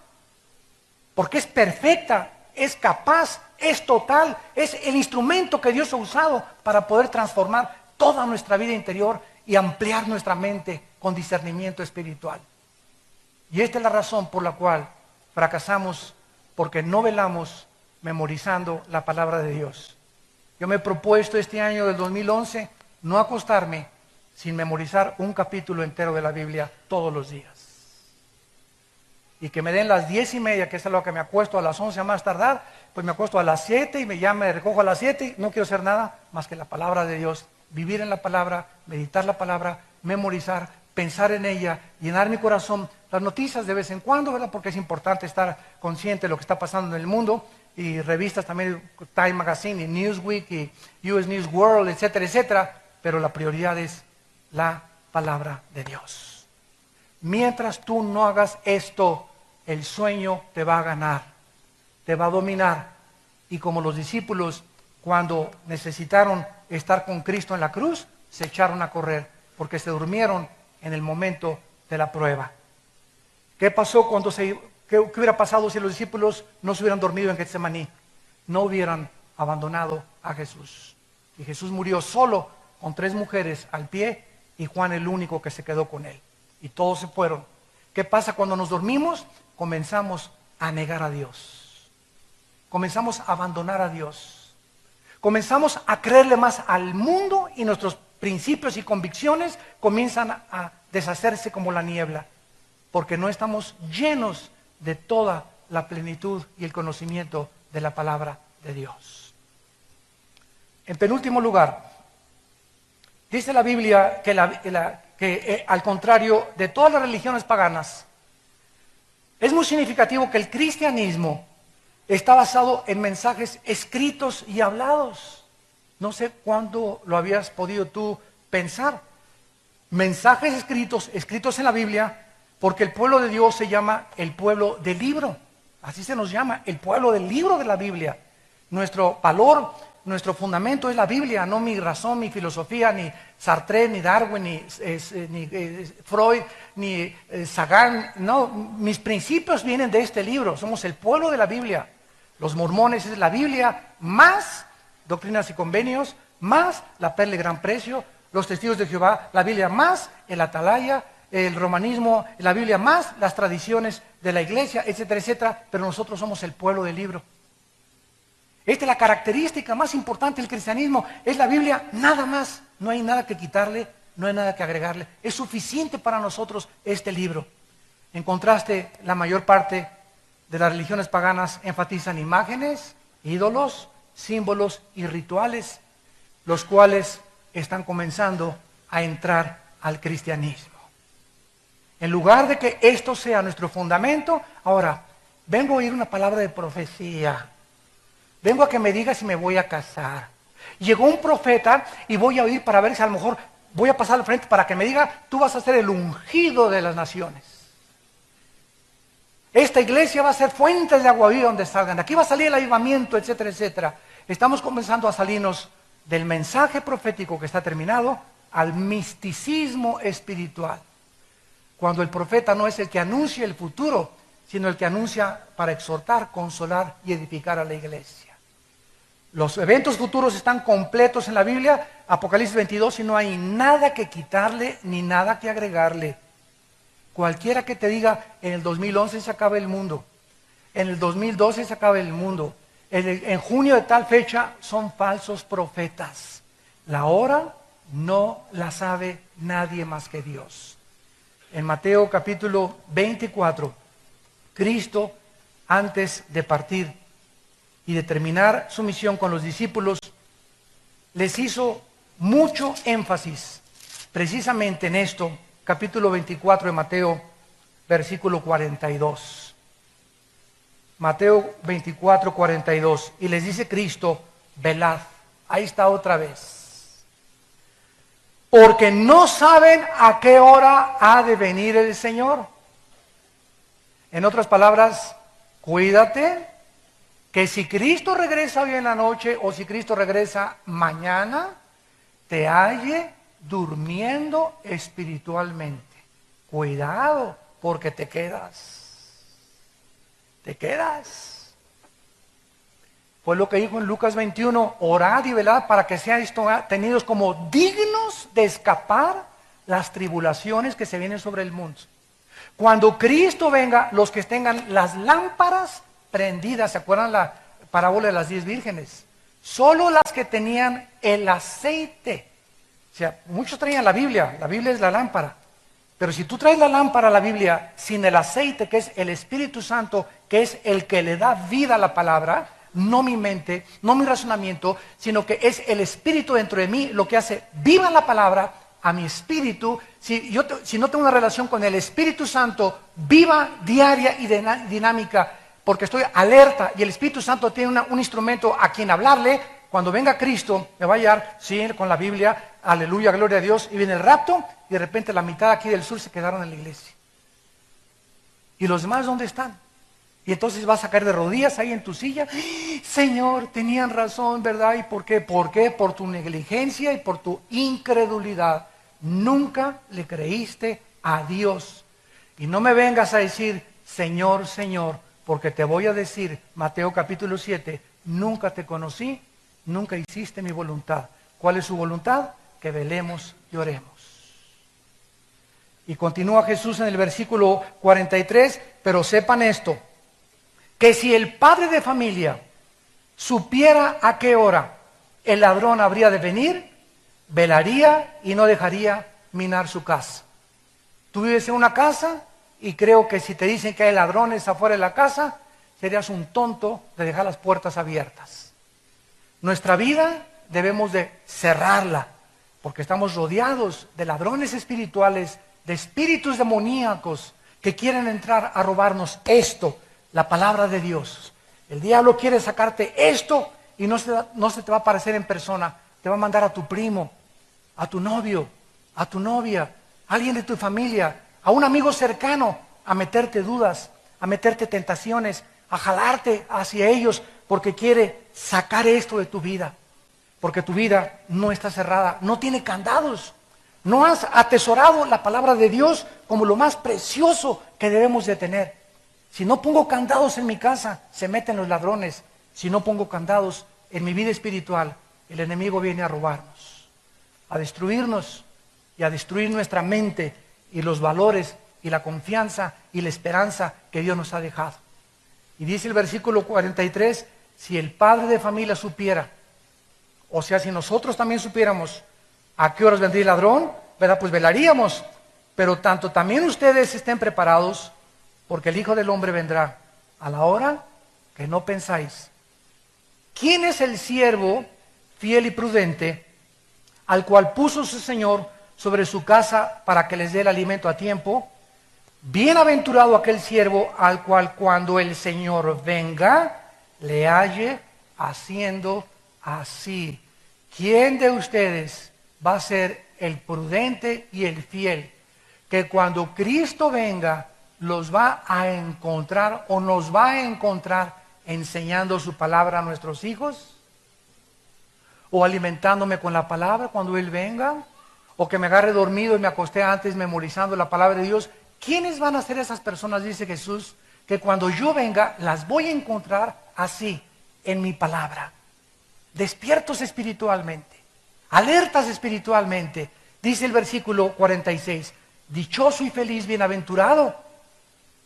Speaker 1: Porque es perfecta, es capaz, es total. Es el instrumento que Dios ha usado para poder transformar toda nuestra vida interior y ampliar nuestra mente con discernimiento espiritual. Y esta es la razón por la cual fracasamos, porque no velamos memorizando la palabra de Dios. Yo me he propuesto este año del 2011 no acostarme sin memorizar un capítulo entero de la Biblia todos los días. Y que me den las 10:30, que es a lo que me acuesto, a las 11 a más tardar, pues me acuesto a las 7 y me recojo a las 7, y no quiero hacer nada más que la palabra de Dios, vivir en la palabra, meditar la palabra, memorizar, pensar en ella, llenar mi corazón, las noticias de vez en cuando, ¿verdad? Porque es importante estar consciente de lo que está pasando en el mundo, y revistas también, Time Magazine y Newsweek y US News World, etcétera, etcétera, pero la prioridad es la palabra de Dios. Mientras tú no hagas esto, el sueño te va a ganar, te va a dominar, y como los discípulos cuando necesitaron estar con Cristo en la cruz, se echaron a correr, porque se durmieron en el momento de la prueba. ¿Qué pasó ¿Qué hubiera pasado si los discípulos no se hubieran dormido en Getsemaní? No hubieran abandonado a Jesús. Y Jesús murió solo con 3 mujeres al pie, y Juan el único que se quedó con él. Y todos se fueron. ¿Qué pasa cuando nos dormimos? Comenzamos a negar a Dios. Comenzamos a abandonar a Dios. Comenzamos a creerle más al mundo, y nuestros principios y convicciones comienzan a deshacerse como la niebla, porque no estamos llenos de toda la plenitud y el conocimiento de la palabra de Dios. En penúltimo lugar, dice la Biblia que al contrario de todas las religiones paganas, es muy significativo que el cristianismo está basado en mensajes escritos y hablados. No sé cuándo lo habías podido tú pensar. Mensajes escritos en la Biblia, porque el pueblo de Dios se llama el pueblo del libro. Así se nos llama, el pueblo del libro de la Biblia. Nuestro valor, nuestro fundamento es la Biblia, no mi razón, mi filosofía, ni Sartre, ni Darwin, ni Freud, ni Sagan. No, mis principios vienen de este libro. Somos el pueblo de la Biblia. Los mormones es la Biblia, más Doctrinas y Convenios, más la Perla de Gran Precio. Los Testigos de Jehová, la Biblia, más el Atalaya, el romanismo, la Biblia, más las tradiciones de la iglesia, etcétera, etcétera. Pero nosotros somos el pueblo del libro. Esta es la característica más importante del cristianismo. Es la Biblia, nada más. No hay nada que quitarle, no hay nada que agregarle. Es suficiente para nosotros este libro. En contraste, la mayor parte de las religiones paganas enfatizan imágenes, ídolos, símbolos y rituales, los cuales están comenzando a entrar al cristianismo. En lugar de que esto sea nuestro fundamento, ahora, vengo a oír una palabra de profecía. Vengo a que me diga si me voy a casar. Llegó un profeta y voy a oír para ver si a lo mejor voy a pasar al frente para que me diga, tú vas a ser el ungido de las naciones. Esta iglesia va a ser fuentes de agua viva donde salgan. De aquí va a salir el avivamiento, etcétera, etcétera. Estamos comenzando a salirnos del mensaje profético que está terminado al misticismo espiritual. Cuando el profeta no es el que anuncia el futuro, sino el que anuncia para exhortar, consolar y edificar a la iglesia. Los eventos futuros están completos en la Biblia, Apocalipsis 22, y no hay nada que quitarle ni nada que agregarle. Cualquiera que te diga, en el 2011 se acaba el mundo, en el 2012 se acaba el mundo, en junio de tal fecha, son falsos profetas. La hora no la sabe nadie más que Dios. En Mateo capítulo 24, Cristo, antes de partir y de terminar su misión con los discípulos, les hizo mucho énfasis precisamente en esto, capítulo 24 de Mateo, versículo 42. Mateo 24, 42. Y les dice Cristo, velad. Ahí está otra vez. Porque no saben a qué hora ha de venir el Señor. En otras palabras, cuídate que si Cristo regresa hoy en la noche o si Cristo regresa mañana, te halle durmiendo espiritualmente. Cuidado, porque te quedas. Te quedas. Fue lo que dijo en Lucas 21, orad y velad para que sean tenidos como dignos de escapar las tribulaciones que se vienen sobre el mundo. Cuando Cristo venga, los que tengan las lámparas prendidas, ¿se acuerdan la parábola de las 10 vírgenes? Solo las que tenían el aceite. O sea, muchos traían la Biblia es la lámpara. Pero si tú traes la lámpara a la Biblia sin el aceite, que es el Espíritu Santo, que es el que le da vida a la palabra, no mi mente, no mi razonamiento, sino que es el Espíritu dentro de mí lo que hace viva la palabra a mi espíritu. Si no tengo una relación con el Espíritu Santo viva, diaria y dinámica, porque estoy alerta y el Espíritu Santo tiene un instrumento a quien hablarle, cuando venga Cristo me va a hallar, sí, con la Biblia, aleluya, gloria a Dios, y viene el rapto y de repente la mitad aquí del sur se quedaron en la iglesia. ¿Y los demás dónde están? Y entonces vas a caer de rodillas ahí en tu silla. Señor, tenían razón, ¿verdad? ¿Y por qué? ¿Por qué? Por tu negligencia y por tu incredulidad. Nunca le creíste a Dios. Y no me vengas a decir, Señor, Señor, porque te voy a decir, Mateo capítulo 7, nunca te conocí, nunca hiciste mi voluntad. ¿Cuál es su voluntad? Que velemos y oremos. Y continúa Jesús en el versículo 43, pero sepan esto, que si el padre de familia supiera a qué hora el ladrón habría de venir, velaría y no dejaría minar su casa. Tú vives en una casa y creo que si te dicen que hay ladrones afuera de la casa, serías un tonto de dejar las puertas abiertas. Nuestra vida debemos de cerrarla, porque estamos rodeados de ladrones espirituales, de espíritus demoníacos que quieren entrar a robarnos esto, la palabra de Dios. El diablo quiere sacarte esto y no se te va a aparecer en persona. te va a mandar a tu primo, a tu novio, a tu novia, a alguien de tu familia, a un amigo cercano, a meterte dudas, a meterte tentaciones, a jalarte hacia ellos, porque quiere sacar esto de tu vida. Porque tu vida no está cerrada, no tiene candados. No has atesorado la palabra de Dios como lo más precioso que debemos de tener. Si no pongo candados en mi casa, se meten los ladrones. Si no pongo candados en mi vida espiritual, el enemigo viene a robarnos, a destruirnos y a destruir nuestra mente y los valores y la confianza y la esperanza que Dios nos ha dejado. Y dice el versículo 43, si el padre de familia supiera, o sea, si nosotros también supiéramos a qué horas vendría el ladrón, ¿verdad? Pues velaríamos. Pero tanto también ustedes estén preparados, porque el Hijo del Hombre vendrá a la hora que no pensáis. ¿Quién es el siervo fiel y prudente, al cual puso su Señor sobre su casa para que les dé el alimento a tiempo? Bienaventurado aquel siervo al cual cuando el Señor venga, le halle haciendo así. ¿Quién de ustedes va a ser el prudente y el fiel, que cuando Cristo venga los va a encontrar o nos va a encontrar enseñando su palabra a nuestros hijos? ¿O alimentándome con la palabra cuando Él venga? ¿O que me agarre dormido y me acosté antes memorizando la palabra de Dios? ¿Quiénes van a ser esas personas, dice Jesús, que cuando yo venga las voy a encontrar así, en mi palabra? Despiertos espiritualmente, alertas espiritualmente. Dice el versículo 46, dichoso y feliz, bienaventurado,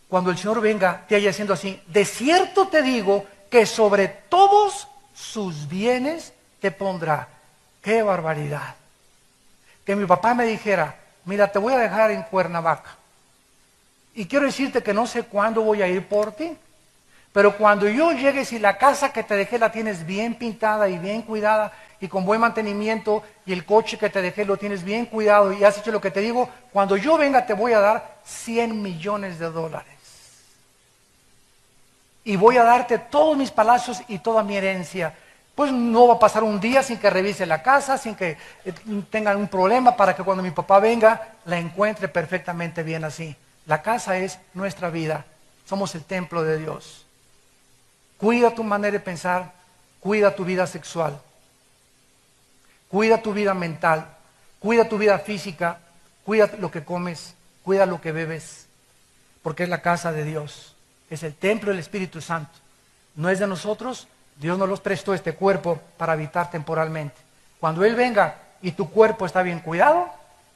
Speaker 1: cuando el Señor venga te haya haciendo así. De cierto te digo que sobre todos sus bienes te pondrá. ¡Qué barbaridad! Que mi papá me dijera, mira, te voy a dejar en Cuernavaca, y quiero decirte que no sé cuándo voy a ir por ti, pero cuando yo llegue, si la casa que te dejé la tienes bien pintada y bien cuidada y con buen mantenimiento, y el coche que te dejé lo tienes bien cuidado y has hecho lo que te digo, cuando yo venga te voy a dar $100 millones. Y voy a darte todos mis palacios y toda mi herencia. Pues no va a pasar un día sin que revise la casa, sin que tengan un problema, para que cuando mi papá venga la encuentre perfectamente bien así. La casa es nuestra vida, somos el templo de Dios. Cuida tu manera de pensar, cuida tu vida sexual, cuida tu vida mental, cuida tu vida física, cuida lo que comes, cuida lo que bebes, porque es la casa de Dios, es el templo del Espíritu Santo. No es de nosotros, Dios nos los prestó este cuerpo para habitar temporalmente. Cuando Él venga y tu cuerpo está bien cuidado,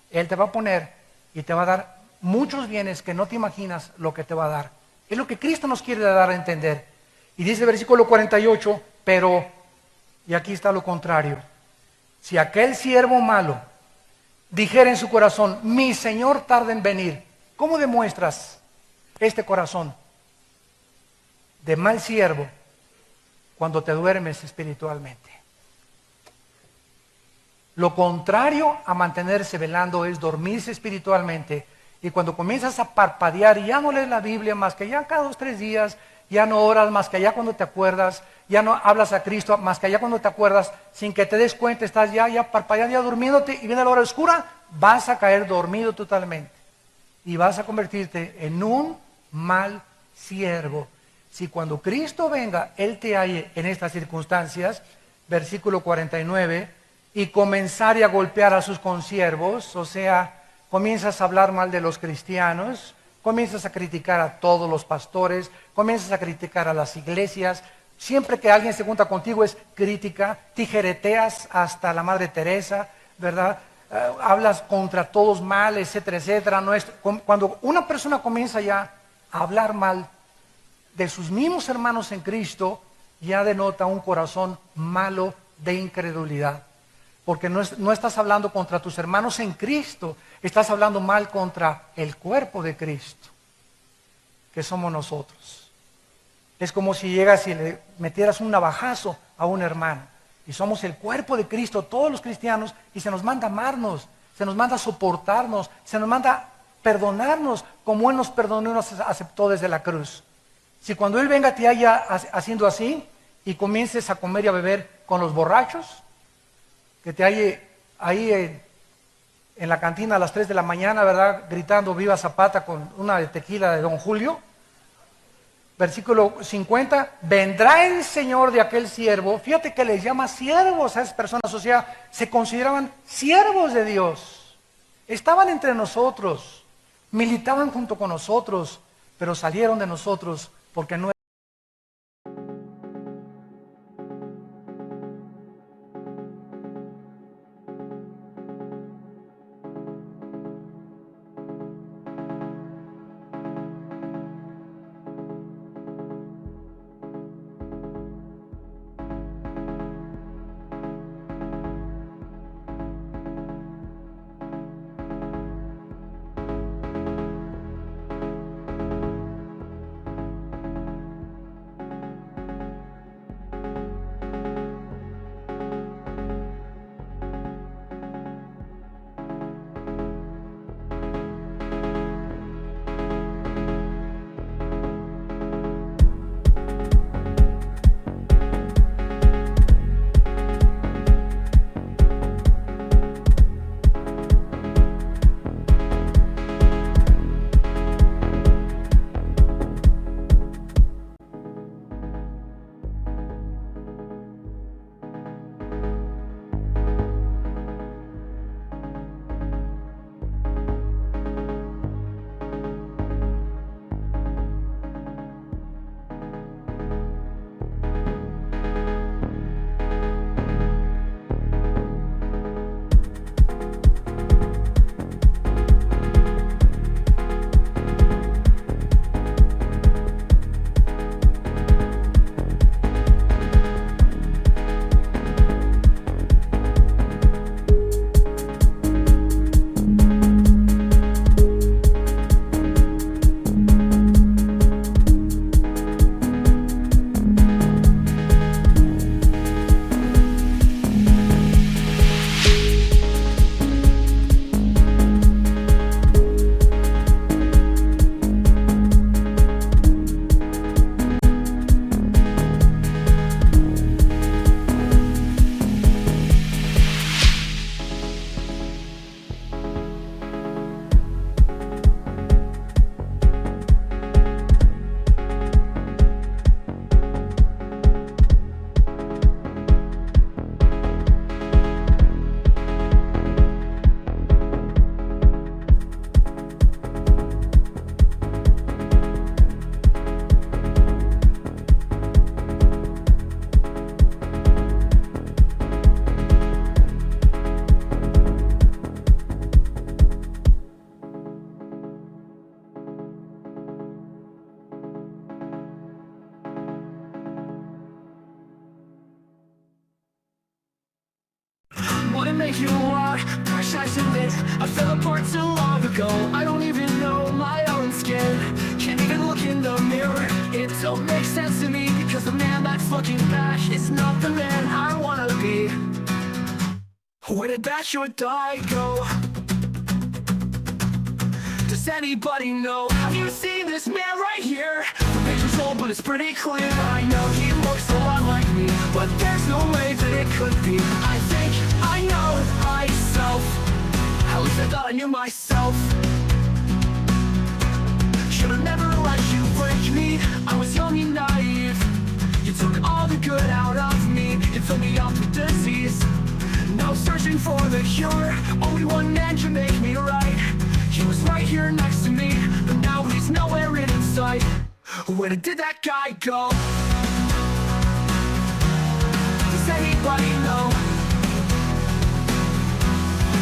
Speaker 1: Él te va a poner y te va a dar muchos bienes que no te imaginas lo que te va a dar. Es lo que Cristo nos quiere dar a entender. Y dice el versículo 48, pero, y aquí está lo contrario, si aquel siervo malo dijera en su corazón, mi Señor tarda en venir, ¿cómo demuestras este corazón de mal siervo? Cuando te duermes espiritualmente. Lo contrario a mantenerse velando es dormirse espiritualmente. Y cuando comienzas a parpadear y ya no lees la Biblia más que ya cada 2 o 3 días, ya no oras más que allá cuando te acuerdas, ya no hablas a Cristo más que allá cuando te acuerdas, sin que te des cuenta estás ya parpadeando, ya durmiéndote, y viene la hora oscura, vas a caer dormido totalmente y vas a convertirte en un mal siervo. Si cuando Cristo venga, Él te halle en estas circunstancias, versículo 49, y comenzare a golpear a sus consiervos, o sea, comienzas a hablar mal de los cristianos, comienzas a criticar a todos los pastores, comienzas a criticar a las iglesias, siempre que alguien se junta contigo es crítica, tijereteas hasta la Madre Teresa, ¿verdad? Hablas contra todos mal, etcétera, etcétera. Cuando una persona comienza ya a hablar mal de sus mismos hermanos en Cristo, ya denota un corazón malo de incredulidad. Porque no estás hablando contra tus hermanos en Cristo, estás hablando mal contra el cuerpo de Cristo, que somos nosotros. Es como si llegas y le metieras un navajazo a un hermano. Y somos el cuerpo de Cristo, todos los cristianos, y se nos manda amarnos, se nos manda soportarnos, se nos manda perdonarnos, como Él nos perdonó y nos aceptó desde la cruz. Si cuando Él venga te haya haciendo así, y comiences a comer y a beber con los borrachos, que te halle ahí en la cantina a las 3 de la mañana, ¿verdad? Gritando viva Zapata con una de tequila de Don Julio. Versículo 50, vendrá el Señor de aquel siervo. Fíjate que les llama siervos a esas personas, o sea, se consideraban siervos de Dios. Estaban entre nosotros, militaban junto con nosotros, pero salieron de nosotros porque no.
Speaker 2: Wouldn't make you walk, gosh, I admit I fell apart too long ago. I don't even know my own skin. Can't even look in the mirror. It don't make sense to me, because the man that's looking back is not the man I wanna be. Where did that short guy go? Does anybody know? Have you seen this man right here? The picture's old, but it's pretty clear. I know he looks a lot like me, but there's no way that it could be. I think I know myself. At least I thought I knew myself. Should've never let you break me. I was young and naive. You took all the good out of me. It filled me up with disease. Now searching for the cure. Only one man can make me right. He was right here next to me, but now he's nowhere in sight. Where did that guy go? Does anybody know?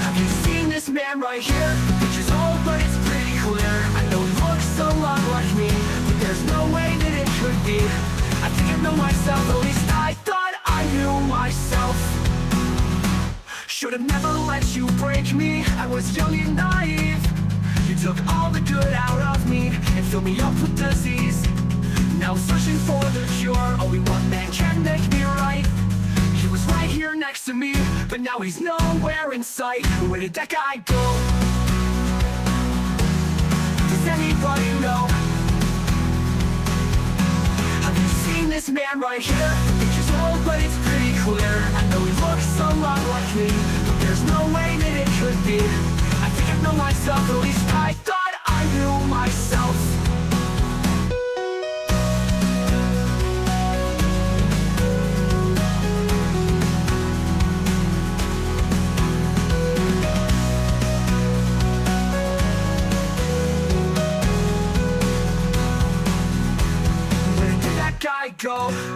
Speaker 2: Have you seen this man right here? The picture's old, but it's pretty clear. I know he looks a lot like me, but there's no way that it could be. I think I know myself, at least I thought I knew myself. Should've never let you break me. I was young and naive. You took all the good out of me and filled me up with disease. Now searching for the cure. Only one man can make me right. He was right here next to me, but now he's nowhere in sight. Where did that guy go? Does anybody know? Have you seen this man right here? The picture's old, but it's pretty clear. I know he looks so wrong like me, but there's no way that it could be. I think I know myself, at least I thought I knew myself. Where did that guy go?